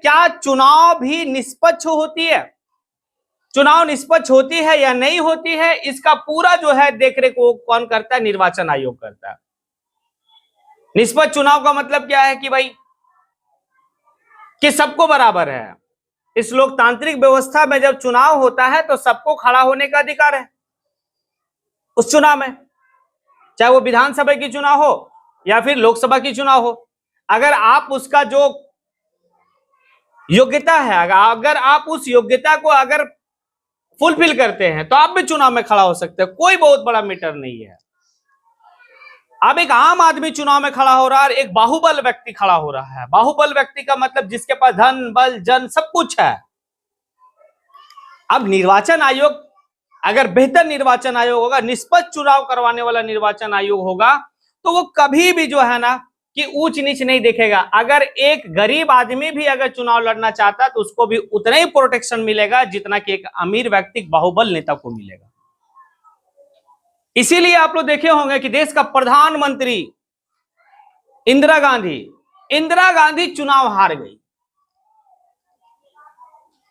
क्या चुनाव भी निष्पक्ष होती है, चुनाव निष्पक्ष होती है या नहीं होती है, इसका पूरा जो है देखरेख वो कौन करता है? निर्वाचन आयोग करता है। निष्पक्ष चुनाव का मतलब क्या है कि भाई कि सबको बराबर है। इस लोकतांत्रिक व्यवस्था में जब चुनाव होता है तो सबको खड़ा होने का अधिकार है उस चुनाव में, चाहे वो विधानसभा की चुनाव हो या फिर लोकसभा की चुनाव हो। अगर आप उसका जो योग्यता है, अगर आप उस योग्यता को अगर फुलफिल करते हैं तो आप भी चुनाव में खड़ा हो सकते हैं, कोई बहुत बड़ा मैटर नहीं है। अब एक आम आदमी चुनाव में खड़ा हो रहा है और एक बाहुबल व्यक्ति खड़ा हो रहा है। बाहुबल व्यक्ति का मतलब जिसके पास धन बल जन सब कुछ है। अब निर्वाचन आयोग अगर बेहतर निर्वाचन आयोग होगा, निष्पक्ष चुनाव करवाने वाला निर्वाचन आयोग होगा, तो वो कभी भी जो है ना कि ऊंच नीच नहीं देखेगा। अगर एक गरीब आदमी भी अगर चुनाव लड़ना चाहता है तो उसको भी उतना ही प्रोटेक्शन मिलेगा जितना कि एक अमीर व्यक्ति बाहुबल नेता को मिलेगा। इसीलिए आप लोग देखे होंगे कि देश का प्रधानमंत्री इंदिरा गांधी चुनाव हार गई।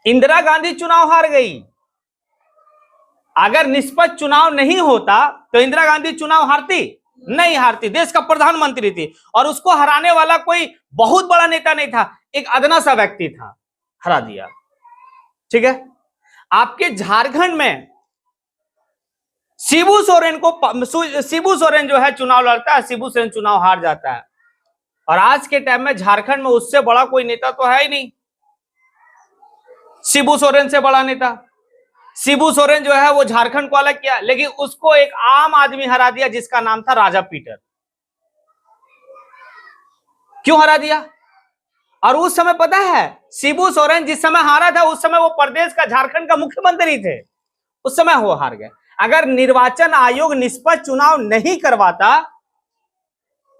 इंदिरा गांधी चुनाव हार गई। अगर निष्पक्ष चुनाव नहीं होता तो इंदिरा गांधी चुनाव हारती नहीं हारती। देश का प्रधानमंत्री थी और उसको हराने वाला कोई बहुत बड़ा नेता नहीं था, एक अदना सा व्यक्ति था, हरा दिया। ठीक है, आपके झारखंड में शिबू सोरेन जो है चुनाव लड़ता है, शिबू सोरेन चुनाव हार जाता है। और आज के टाइम में झारखंड में उससे बड़ा कोई नेता तो है ही नहीं, शिबू सोरेन से बड़ा नेता। शिबू सोरेन जो है वो झारखंड को अलग किया, लेकिन उसको एक आम आदमी हरा दिया जिसका नाम था राजा पीटर। क्यों हरा दिया? और उस समय पता है शिबू सोरेन जिस समय हारा था उस समय वो प्रदेश का झारखंड का मुख्यमंत्री थे, उस समय वो हार गए। अगर निर्वाचन आयोग निष्पक्ष चुनाव नहीं करवाता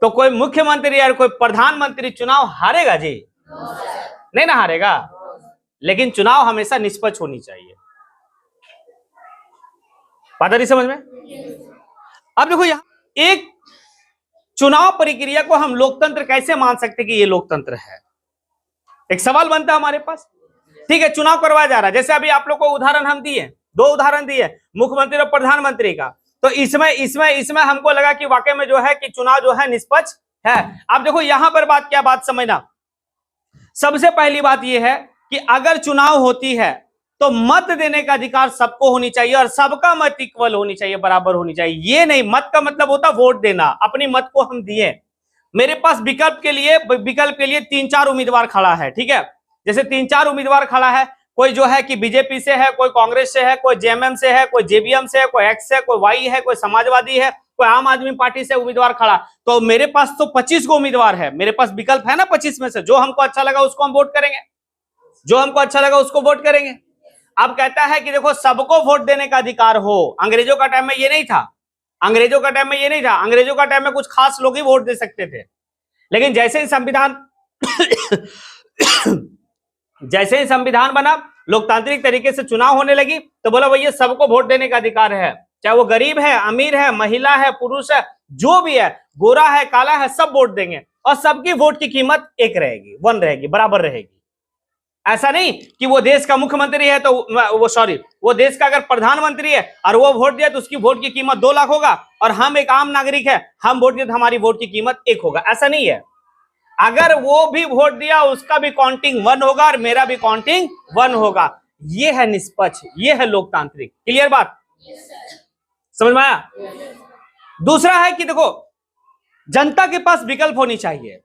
तो कोई मुख्यमंत्री या कोई प्रधानमंत्री चुनाव हारेगा जी? नहीं ना हारेगा। लेकिन चुनाव हमेशा निष्पक्ष होनी चाहिए। बात आ रही समझ में? अब देखो यहां एक चुनाव प्रक्रिया को हम लोकतंत्र कैसे मान सकते कि ये लोकतंत्र है? एक सवाल बनता है हमारे पास। ठीक है, चुनाव करवाया जा रहा है, जैसे अभी आप लोग को उदाहरण हम दिए, 2 उदाहरण दिए, मुख्यमंत्री और प्रधानमंत्री का। तो इसमें हमको लगा कि वाकई में जो है कि चुनाव जो है निष्पक्ष है। अब देखो यहां पर बात समझना। सबसे पहली बात यह है कि अगर चुनाव होती है तो मत देने का अधिकार सबको होनी चाहिए और सबका मत इक्वल होनी चाहिए, बराबर होनी चाहिए। ये नहीं, मत का मतलब होता वोट देना। अपनी मत को हम दिए, मेरे पास विकल्प के लिए 3-4 उम्मीदवार खड़ा है। ठीक है, जैसे 3-4 उम्मीदवार खड़ा है, कोई जो है कि बीजेपी से है, कोई कांग्रेस से है, कोई जेएमएम से है, कोई जेबीएम से है, कोई एक्स से, कोई वाई है, कोई समाजवादी है, कोई आम आदमी पार्टी से उम्मीदवार खड़ा। तो मेरे पास तो 25 को उम्मीदवार है, मेरे पास विकल्प है ना 25 में से। जो हमको अच्छा लगा उसको हम वोट करेंगे, जो हमको अच्छा लगा उसको वोट करेंगे। अब कहता है कि देखो सबको वोट देने का अधिकार हो। अंग्रेजों का टाइम में ये नहीं था, अंग्रेजों का टाइम में कुछ खास लोग ही वोट दे सकते थे। लेकिन जैसे ही संविधान बना, लोकतांत्रिक तरीके से चुनाव होने लगी, तो बोला भैया सबको वोट देने का अधिकार है, चाहे वो गरीब है, अमीर है, महिला है, पुरुष है, जो भी है, गोरा है, काला है, सब वोट देंगे और सबकी वोट की कीमत एक रहेगी, 1 रहेगी, बराबर रहेगी। ऐसा नहीं कि वो देश का मुख्यमंत्री है तो वो देश का अगर प्रधानमंत्री है और वो वोट दिया तो उसकी वोट की कीमत 2 लाख होगा, और हम एक आम नागरिक है, हम वोट दिए तो हमारी वोट की कीमत 1 होगा। ऐसा नहीं है। अगर वो भी वोट दिया उसका भी काउंटिंग 1 होगा और मेरा भी काउंटिंग 1 होगा। ये है निष्पक्ष, ये है लोकतांत्रिक। क्लियर बात? समझ में आया? दूसरा है कि देखो जनता के पास विकल्प होनी चाहिए,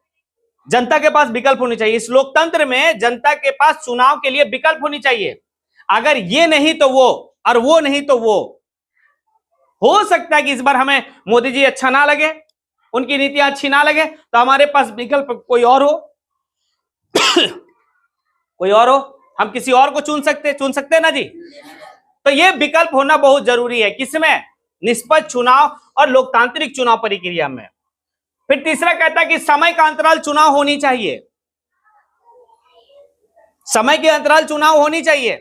जनता के पास विकल्प होनी चाहिए। इस लोकतंत्र में जनता के पास चुनाव के लिए विकल्प होनी चाहिए। अगर ये नहीं तो वो और वो नहीं तो वो। हो सकता है कि इस बार हमें मोदी जी अच्छा ना लगे, उनकी नीतियां अच्छी ना लगे, तो हमारे पास विकल्प कोई और हो कोई और हो, हम किसी और को चुन सकते ना जी। तो ये विकल्प होना बहुत जरूरी है। किसमें? निष्पक्ष चुनाव और लोकतांत्रिक चुनाव प्रक्रिया में। फिर तीसरा कहता है कि समय का अंतराल चुनाव होनी चाहिए, समय के अंतराल चुनाव होनी चाहिए।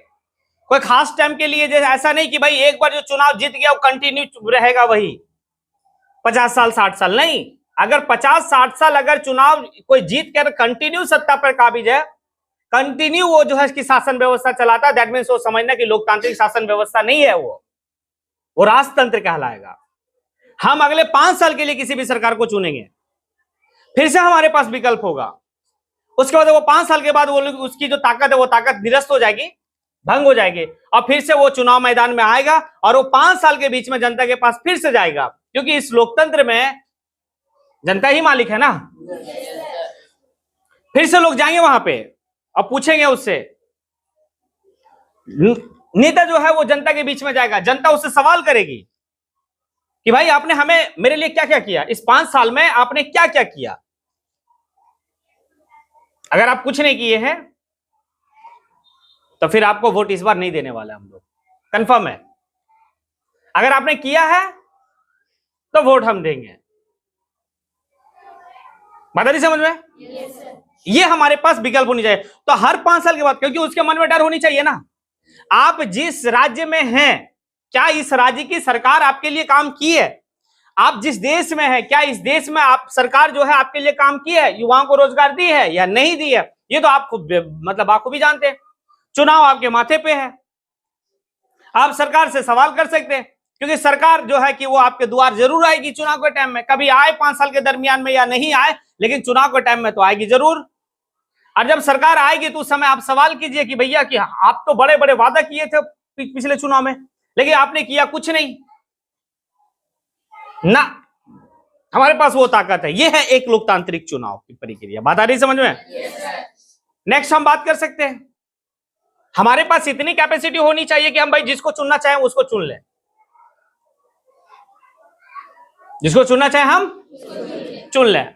कोई खास टाइम के लिए, जैसे ऐसा नहीं कि भाई एक बार जो चुनाव जीत गया वो कंटिन्यू रहेगा वही 50 साल 60 साल। नहीं, अगर 50-60 साल अगर चुनाव कोई जीत कर कंटिन्यू सत्ता पर काबिज है, कंटिन्यू वो जो है इसकी शासन व्यवस्था चलाता, दैट मीन्स वो समझना कि लोकतांत्रिक शासन व्यवस्था नहीं है, वो राजतंत्र कहलाएगा। हम अगले 5 साल के लिए किसी भी सरकार को चुनेंगे, फिर से हमारे पास विकल्प होगा, उसके बाद वो 5 साल के बाद वो उसकी जो ताकत है वो ताकत निरस्त हो जाएगी, भंग हो जाएगी, और फिर से वो चुनाव मैदान में आएगा और वो 5 साल के बीच में जनता के पास फिर से जाएगा, क्योंकि इस लोकतंत्र में जनता ही मालिक है ना। फिर से लोग जाएंगे वहां पे और पूछेंगे उससे, नेता जो है वो जनता के बीच में जाएगा, जनता उससे सवाल करेगी कि भाई आपने हमें, मेरे लिए क्या क्या किया, इस 5 साल में आपने क्या क्या किया। अगर आप कुछ नहीं किए हैं तो फिर आपको वोट इस बार नहीं देने वाले हम लोग, कंफर्म है। अगर आपने किया है तो वोट हम देंगे। बात नहीं समझ में? ये हमारे पास विकल्प होनी चाहिए। तो हर 5 साल के बाद, क्योंकि उसके मन में डर होनी चाहिए ना, आप जिस राज्य में हैं क्या इस राज्य की सरकार आपके लिए काम की है, आप जिस देश में है क्या इस देश में आप सरकार जो है आपके लिए काम की है, युवाओं को रोजगार दी है या नहीं दी है, ये तो आप खुद मतलब आप भी जानते हैं। चुनाव आपके माथे पे है, आप सरकार से सवाल कर सकते हैं, क्योंकि सरकार जो है कि वो आपके द्वार जरूर आएगी चुनाव के टाइम में, कभी आए 5 साल के दरमियान में या नहीं आए, लेकिन चुनाव के टाइम में तो आएगी जरूर। और जब सरकार आएगी तो उस समय आप सवाल कीजिए कि भैया कि आप तो बड़े बड़े वादा किए थे पिछले चुनाव में, लेकिन आपने किया कुछ नहीं ना। हमारे पास वो ताकत है, ये है एक लोकतांत्रिक चुनाव की प्रक्रिया। बात आ रही समझ में? नेक्स्ट हम बात कर सकते हैं, हमारे पास इतनी कैपेसिटी होनी चाहिए कि हम भाई जिसको चुनना चाहें उसको चुन लें, जिसको चुनना चाहे हम चुन लें।